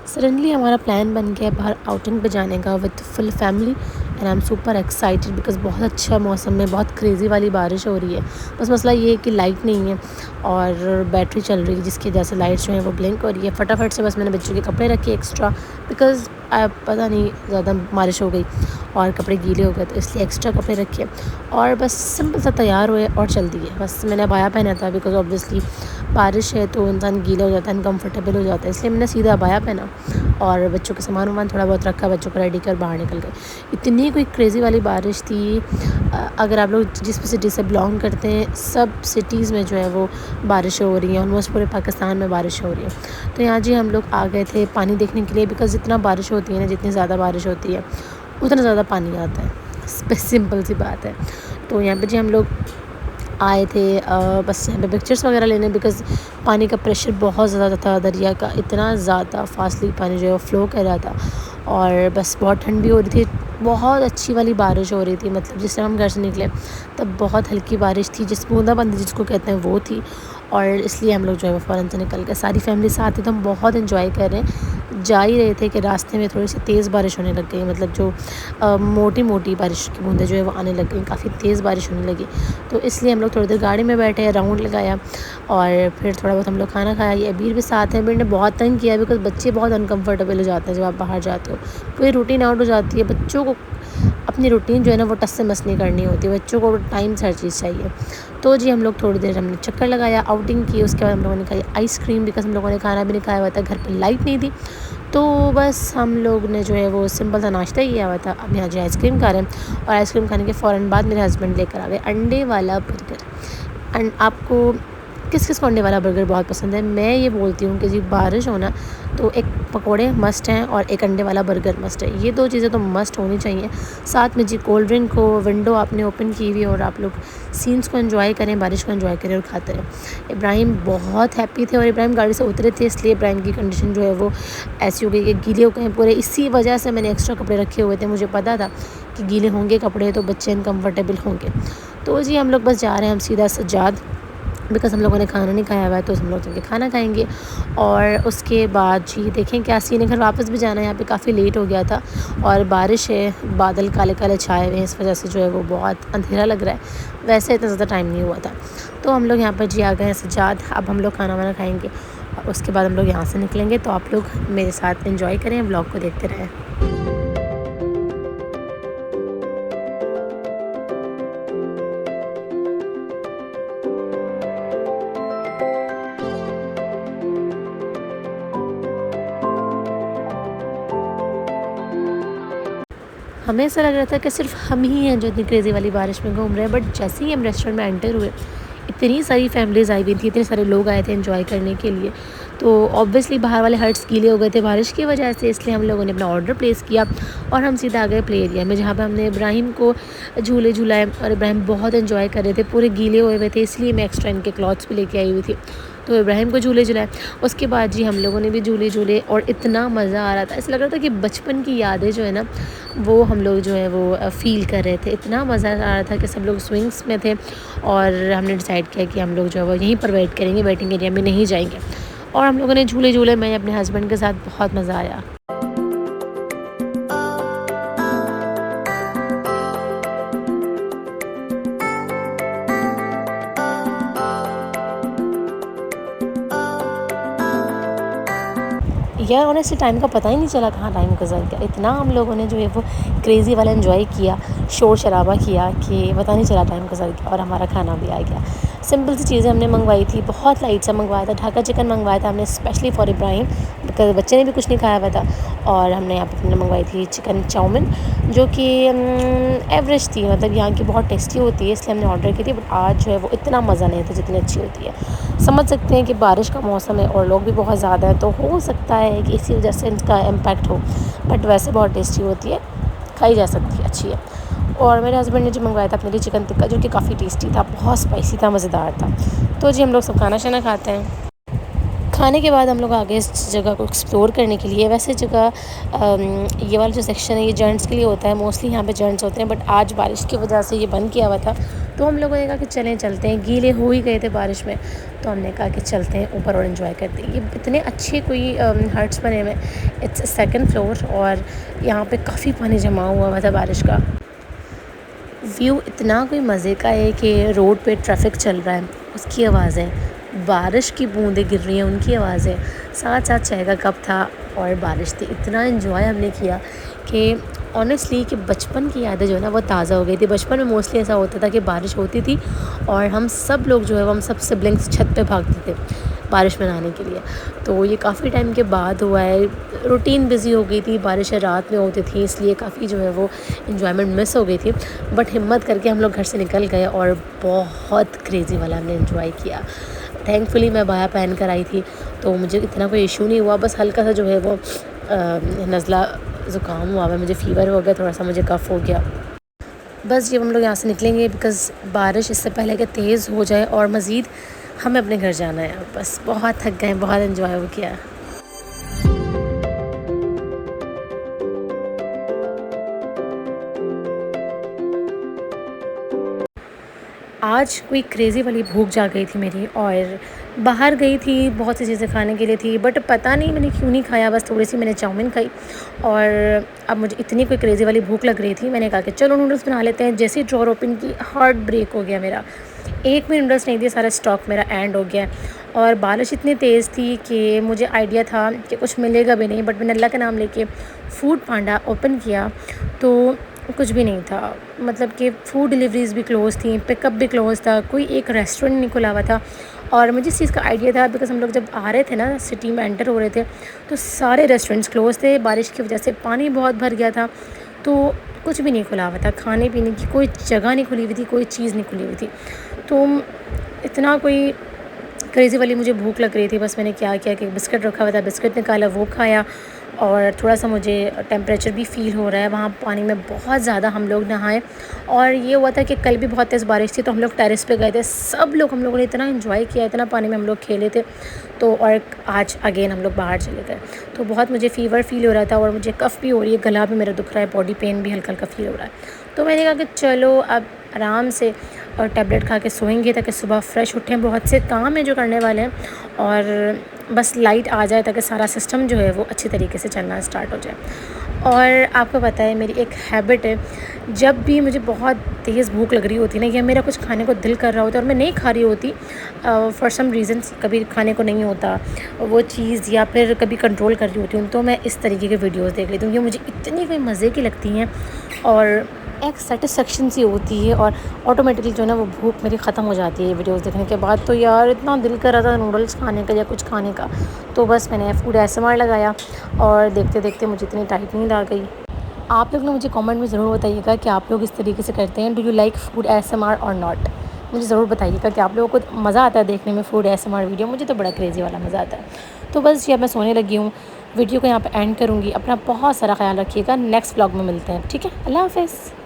Suddenly हमारा plan बन गया बाहर आउटिंग पे जाने का with full family and I am super excited because बहुत अच्छा मौसम में बहुत क्रेज़ी वाली बारिश हो रही है। बस मसला ये है कि लाइट नहीं है और बैटरी चल रही है जिसकी वजह से लाइट्स जो है वो ब्लिंक हो रही है। फटाफट से बस मैंने बच्चों के कपड़े रखे एक्स्ट्रा बिकॉज पता नहीं ज़्यादा बारिश हो गई और कपड़े गीले हो गए तो इसलिए एक्स्ट्रा कपड़े रखे और बस सिंपल सा तैयार हुए और चल दिए। बस मैंने अबाया पहना था बिकॉज ऑब्वियसली बारिश है तो इंसान गीला हो जाता है, अनकम्फर्टेबल हो जाता है, इसलिए मैंने सीधा अबाया पहना और बच्चों के सामान वामान थोड़ा बहुत रखा, बच्चों को रेडी कर बाहर निकल गए। इतनी कोई क्रेज़ी वाली बारिश थी। अगर आप लोग जिस सिटी से बिलोंग करते हैं सब सिटीज़ में जो है वो बारिश हो रही है, ऑलमोस्ट पूरे पाकिस्तान में बारिश हो रही है। तो यहाँ जी हम लोग आ गए थे पानी देखने के लिए बिकॉज़ जितना बारिश होती है ना, जितनी ज़्यादा बारिश होती है उतना ज़्यादा पानी आता है। सिंपल सी बात है। तो यहाँ पे जी हम लोग आए थे बस यहाँ पे पिक्चर्स वगैरह लेने बिकॉज़ पानी का प्रेशर बहुत ज़्यादा था, दरिया का इतना ज़्यादा फास्टली पानी जो है वो फ़्लो कर रहा था और बस बहुत ठंड भी हो रही थी। बहुत अच्छी वाली बारिश हो रही थी, मतलब जिस टाइम हम घर से निकले तब बहुत हल्की बारिश थी, जिस बूंदाबांदी जिसको कहते हैं वो थी और इसलिए हम लोग जो है वो फ़ौरन से निकल गए। सारी फैमिली साथ थी तो हम बहुत इन्जॉय कर रहे हैं। जा ही रहे थे कि रास्ते में थोड़ी सी तेज़ बारिश होने लग गई, मतलब जो मोटी मोटी बारिश की बूंदें जो है वो आने लग गई, काफ़ी तेज़ बारिश होने लगी। तो इसलिए हम लोग थोड़ी देर गाड़ी में बैठे, राउंड लगाया और फिर थोड़ा बहुत हम लोग खाना खाया। ये अबीर भी साथ हैं। अबीर ने बहुत तंग किया बिकॉज़ बच्चे बहुत अनकम्फर्टेबल हो जाते हैं जब आप बाहर जाते हो, पूरी रूटीन आउट हो जाती है। बच्चों को अपनी रूटीन जो है ना वो टस से मस नहीं करनी होती, बच्चों को टाइम से हर चीज़ चाहिए। तो जी हम लोग थोड़ी देर हमने चक्कर लगाया, आउटिंग की, उसके बाद हम लोगों ने खाई आइसक्रीम बिकॉज़ हम लोगों ने खाना भी नहीं खाया हुआ था, घर पे लाइट नहीं थी। तो बस हम लोग ने जो है वो सिंपल सा नाश्ता ही किया हुआ था। अब यहाँ जो आइसक्रीम खा रहे हैं और आइसक्रीम खाने के फ़ौरन बाद मेरे हस्बैंड लेकर आ गए अंडे वाला बर्गर। एंड आपको किस किस को अंडे वाला बर्गर बहुत पसंद है? मैं ये बोलती हूँ कि जी बारिश हो ना तो एक पकोड़े मस्ट हैं और एक अंडे वाला बर्गर मस्ट है। ये दो चीज़ें तो मस्ट होनी चाहिए। साथ में जी कोल्ड ड्रिंक हो, विंडो आपने ओपन की हुई और आप लोग सीन्स को एंजॉय करें, बारिश को एंजॉय करें और खाते रहें। इब्राहिम बहुत हैप्पी थे और इब्राहिम गाड़ी से उतरे थे, इसलिए इब्राहिम की कंडीशन जो है वो ऐसी हो गई कि गीले हो गए पूरे। इसी वजह से मैंने एक्स्ट्रा कपड़े रखे हुए थे, मुझे पता था कि गीले होंगे कपड़े तो बच्चे अनकम्फर्टेबल होंगे। तो जी हम लोग बस जा रहे हैं हम सीधा सज्जाद बिकॉज़ हम लोगों ने खाना नहीं खाया हुआ है तो हम लोग चल खाना खाएंगे और उसके बाद जी देखें क्या सीन है। घर वापस भी जाना है, यहाँ पे काफ़ी लेट हो गया था और बारिश है, बादल काले काले छाए हुए हैं, इस वजह से जो है वो बहुत अंधेरा लग रहा है। वैसे इतना ज़्यादा टाइम नहीं हुआ था। तो हम लोग यहाँ पर जी आ गए हैं सज्जाद। अब हम लोग खाना वाना खाएँगे और उसके बाद हम लोग यहाँ से निकलेंगे। तो आप लोग मेरे साथ एंजॉय करें, व्लॉग को देखते रहें। हमें ऐसा लग रहा था कि सिर्फ हम ही हैं जो इतनी क्रेज़ी वाली बारिश में घूम रहे हैं, बट जैसे ही हम रेस्टोरेंट में एंटर हुए इतनी सारी फैमिलीज़ आई हुई थी, इतने सारे लोग आए थे एंजॉय करने के लिए। तो ऑब्वियसली बाहर वाले हट्स गीले हो गए थे बारिश की वजह से, इसलिए हम लोगों ने अपना ऑर्डर प्लेस किया और हम सीधा आ गए प्ले एरिया में जहाँ पे हमने इब्राहिम को झूले झूलाए और इब्राहिम बहुत एंजॉय कर रहे थे, पूरे गीले हुए हुए थे, इसलिए मैं एक्स्ट्रा इनके क्लॉथ्स भी लेके आई हुई थी। तो इब्राहिम को झूले झुलाए, उसके बाद जी हम लोगों ने भी झूले झूले और इतना मज़ा आ रहा था। ऐसा लग रहा था कि बचपन की यादें जो है ना वो हम लोग जो है वो फ़ील कर रहे थे। इतना मज़ा आ रहा था कि सब लोग स्विंग्स में थे और हमने डिसाइड किया कि हम लोग जो है वो यहीं पर वेट करेंगे, वेटिंग एरिया में नहीं जाएंगे। और हम लोगों ने झूले झूले, मैं अपने हस्बैंड के साथ, बहुत मज़ा आया। यार ऑनेस्टली टाइम का पता ही नहीं चला कहाँ टाइम गुजर गया। इतना हम लोगों ने जो है वो क्रेज़ी वाला एंजॉय किया, शोर शराबा किया कि पता नहीं चला टाइम गुजर गया और हमारा खाना भी आ गया। सिंपल सी चीज़ें हमने मंगवाई थी, बहुत लाइट सा मंगवाया था। ढाका चिकन मंगवाया था हमने स्पेशली फॉर इब्राहिम बिकॉज़ बच्चे ने भी कुछ नहीं खाया हुआ था। और हमने यहाँ पे मंगवाई थी चिकन चाउमिन जो कि एवरेज थी, मतलब यहाँ की बहुत टेस्टी होती है इसलिए हमने ऑर्डर की थी। बट आज जो है वो इतना मज़ा नहीं था जितनी अच्छी होती है। समझ सकते हैं कि बारिश का मौसम है और लोग भी बहुत ज़्यादा है तो हो सकता है कि इसी वजह से इनका इम्पैक्ट हो, बट वैसे बहुत टेस्टी होती है, खाई जा सकती है, अच्छी है। और मेरे हस्बैंड ने जो मंगवाया था अपने लिए चिकन टिक्का जो कि काफ़ी टेस्टी था, बहुत स्पाइसी था, मज़ेदार था। तो जी हम लोग सब खाना शाना खाते हैं। खाने के बाद हम लोग आगे इस जगह को एक्सप्लोर करने के लिए, वैसे जगह ये वाला जो सेक्शन है ये जेंट्स के लिए होता है, मोस्टली यहाँ पे जेंट्स होते हैं, बट आज बारिश की वजह से ये बंद किया हुआ था तो हम लोगों ने कहा कि चलते हैं, गीले हो ही गए थे बारिश में, तो हमने कहा कि चलते हैं ऊपर और इन्जॉय करते हैं। ये इतने अच्छे कोई हट्स बने हुए, इट्स 2nd फ्लोर, और यहाँ पे काफ़ी पानी जमा हुआ था बारिश का। व्यू इतना कोई मज़े का है कि रोड पे ट्रैफिक चल रहा है उसकी आवाज़ें, बारिश की बूंदें गिर रही हैं उनकी आवाज़ें, साथ साथ चाय का कप था और बारिश थी। इतना एंजॉय हमने किया कि ऑनेस्टली कि बचपन की यादें जो है ना वो ताज़ा हो गई थी। बचपन में मोस्टली ऐसा होता था कि बारिश होती थी और हम सब लोग जो है वो हम सब सिबलिंग्स छत पे भागते थे बारिश में नहाने के लिए। तो ये काफ़ी टाइम के बाद हुआ है, रूटीन बिज़ी हो गई थी, बारिशें रात में होती थी, इसलिए काफ़ी जो है वो इन्जॉयमेंट मिस हो गई थी। बट हिम्मत करके हम लोग घर से निकल गए और बहुत क्रेज़ी वाला हमने इन्जॉय किया। थैंकफुली मैं बाया पहन कर आई थी तो मुझे इतना कोई इशू नहीं हुआ, बस हल्का सा जो है वो नज़ला ज़ुकाम हुआ है, मुझे फ़ीवर हो गया, थोड़ा सा मुझे कफ़ हो गया। बस जब हम लोग यहाँ से निकलेंगे बिकॉज़ बारिश इससे पहले कि तेज़ हो जाए और मज़ीद हमें अपने घर जाना है। बस बहुत थक गए, बहुत एंजॉय किया। आज कोई क्रेज़ी वाली भूख जाग गई थी मेरी और बाहर गई थी, बहुत सी चीज़ें खाने के लिए थी, बट पता नहीं मैंने क्यों नहीं खाया, बस थोड़ी सी मैंने चाउमीन खाई। और अब मुझे इतनी कोई क्रेज़ी वाली भूख लग रही थी, मैंने कहा कि चलो नूडल्स बना लेते हैं। जैसे ही ड्रॉअर ओपन की, हार्ट ब्रेक हो गया मेरा। एक भी नूडल्स नहीं दिए, सारा स्टॉक मेरा एंड हो गया। और बारिश इतनी तेज़ थी कि मुझे आइडिया था कि कुछ मिलेगा भी नहीं, बट मैंने अल्लाह का नाम लेके फूड पांडा ओपन किया तो कुछ भी नहीं था। मतलब कि फ़ूड डिलीवरीज़ भी क्लोज़ थी, पिकअप भी क्लोज़ था, कोई एक रेस्टोरेंट नहीं खुला हुआ था। और मुझे इस चीज़ का आइडिया था बिकॉज़ हम लोग जब आ रहे थे ना, सिटी में एंटर हो रहे थे, तो सारे रेस्टोरेंट्स क्लोज़ थे। बारिश की वजह से पानी बहुत भर गया था, तो कुछ भी नहीं खुला हुआ था। खाने पीने की कोई जगह नहीं खुली हुई थी, कोई चीज़ नहीं खुली हुई थी। तो इतना कोई क्रेज़ी वाली मुझे भूख लग रही थी, बस मैंने क्या किया कि बिस्किट रखा हुआ था, बिस्किट निकाला, वो खाया। और थोड़ा-सा मुझे टेम्परेचर भी फ़ील हो रहा है, वहाँ पानी में बहुत ज़्यादा हम लोग नहाए। और ये हुआ था कि कल भी बहुत तेज़ बारिश थी, तो हम लोग टेरेस पे गए थे, सब लोग, हम लोगों ने इतना एंजॉय किया, इतना पानी में हम लोग खेले थे। तो और आज अगेन हम लोग बाहर चले गए, तो बहुत मुझे फ़ीवर फ़ील हो रहा था और मुझे कफ़ भी हो रही है, गला भी मेरा दुख रहा है, बॉडी पेन भी हल्का-हल्का फ़ील हो रहा है। तो मैंने कहा कि चलो अब आराम से टैबलेट खा के सोएंगे ताकि सुबह फ्रेश उठें। बहुत से काम है जो करने वाले हैं और बस लाइट आ जाए ताकि सारा सिस्टम जो है वो अच्छी तरीके से चलना स्टार्ट हो जाए। और आपको पता है मेरी एक हैबिट है, जब भी मुझे बहुत तेज़ भूख लग रही होती ना या मेरा कुछ खाने को दिल कर रहा होता है और मैं नहीं खा रही होती फॉर सम रीज़न्स, कभी खाने को नहीं होता वो चीज़ या फिर कभी कंट्रोल कर रही होती हूँ, तो मैं इस तरीके के वीडियोस देख लेती हूँ। ये मुझे इतनी कोई मज़े की लगती हैं और एक सेटिस्फेक्शन सी होती है और ऑटोमेटिकली जो है ना वो भूख मेरी ख़त्म हो जाती है वीडियोस देखने के बाद। तो यार इतना दिल कर रहा था नूडल्स खाने का या कुछ खाने का, तो बस मैंने फूड ASMR लगाया और देखते देखते मुझे इतनी टाइट नींद आ गई। आप लोग ना मुझे कमेंट में ज़रूर बताइएगा कि आप लोग इस तरीके से करते हैं, do you like food ASMR और नॉट। मुझे ज़रूर बताइएगा कि आप लोगों को मज़ा आता है देखने में फूड ASMR वीडियो। मुझे तो बड़ा क्रेज़ी वाला मज़ा आता है। तो बस ये मैं सोने लगी हूँ, वीडियो को यहाँ पर एंड करूँगी। अपना बहुत सारा ख्याल रखिएगा, नेक्स्ट व्लॉग में मिलते हैं, ठीक है? अल्लाह हाफ़िज़।